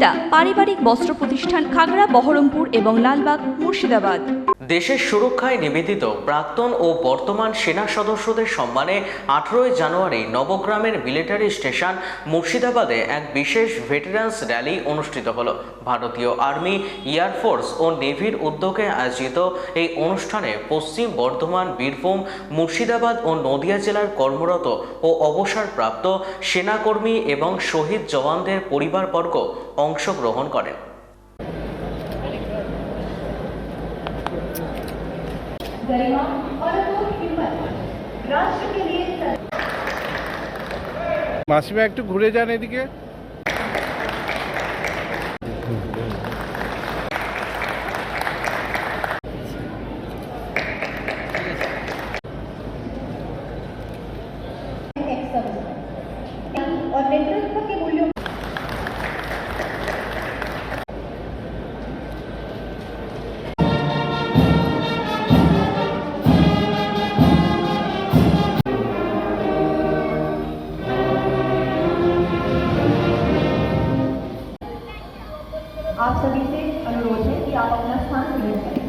সুনিতা পারিবারিক বস্ত্র প্রতিষ্ঠান, খাগড়া, বহরমপুর এবং লালবাগ, মুর্শিদাবাদ। দেশের সুরক্ষায় নিবেদিত প্রাক্তন ও বর্তমান সেনা সদস্যদের সম্মানে 18 জানুয়ারি নবগ্রামের মিলিটারি স্টেশন মুর্শিদাবাদে এক বিশেষ ভেটেরান্স র্যালি অনুষ্ঠিত হলো। ভারতীয় আর্মি, এয়ারফোর্স ও নেভির উদ্যোগে আয়োজিত এই অনুষ্ঠানে পশ্চিম বর্ধমান, বীরভূম, মুর্শিদাবাদ ও নদিয়া জেলার কর্মরত ও অবসরপ্রাপ্ত সেনাকর্মী এবং শহীদ জওয়ানদের পরিবারবর্গ অংশগ্রহণ করেন। মাসিমা একটু ঘুরে যান এদিকে। आप सभी से अनुरोध है कि आप अपना स्थान ग्रहण करें।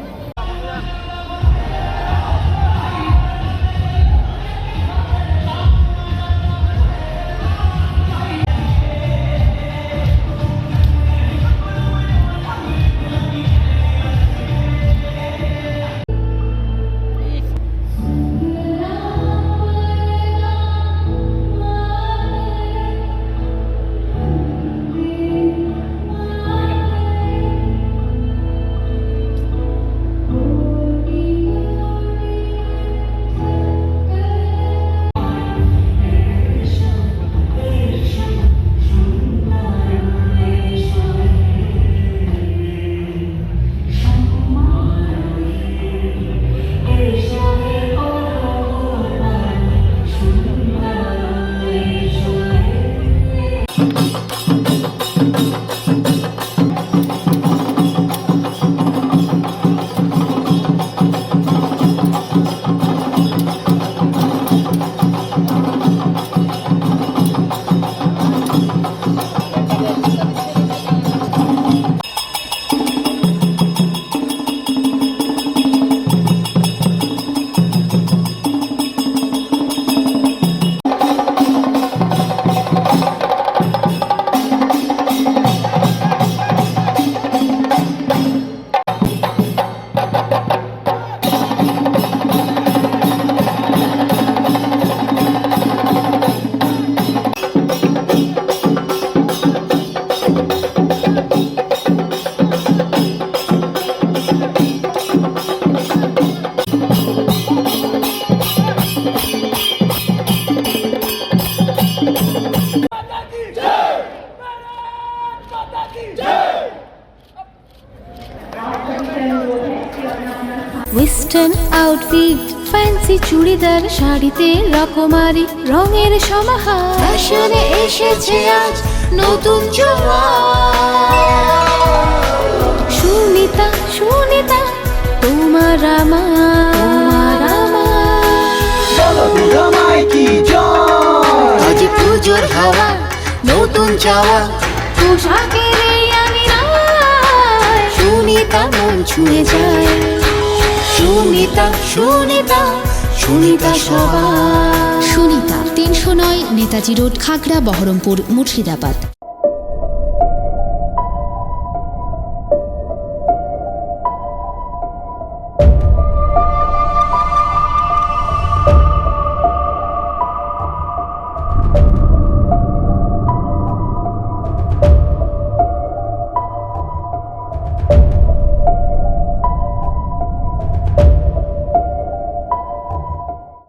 ওয়েস্টার্ন আউটফিট, ফ্যান্সি চুড়িদার, শাড়িতে রকমারি রঙের সমাহার, ফ্যাশনে এসেছে আজ নতুন সুনিতা, সুনিতা তোমার আমার, আজ পুজোর হাওয়া, নতুন চাওয়া, পোশাকের আমি সুনিতা মন ছুঁয়ে যায়। সুনিতা, সুনিতা, সুনিতা সবার। সুনিতা 309 নেতাজি রোড, খাগড়া, বহরমপুর, মুর্শিদাবাদ।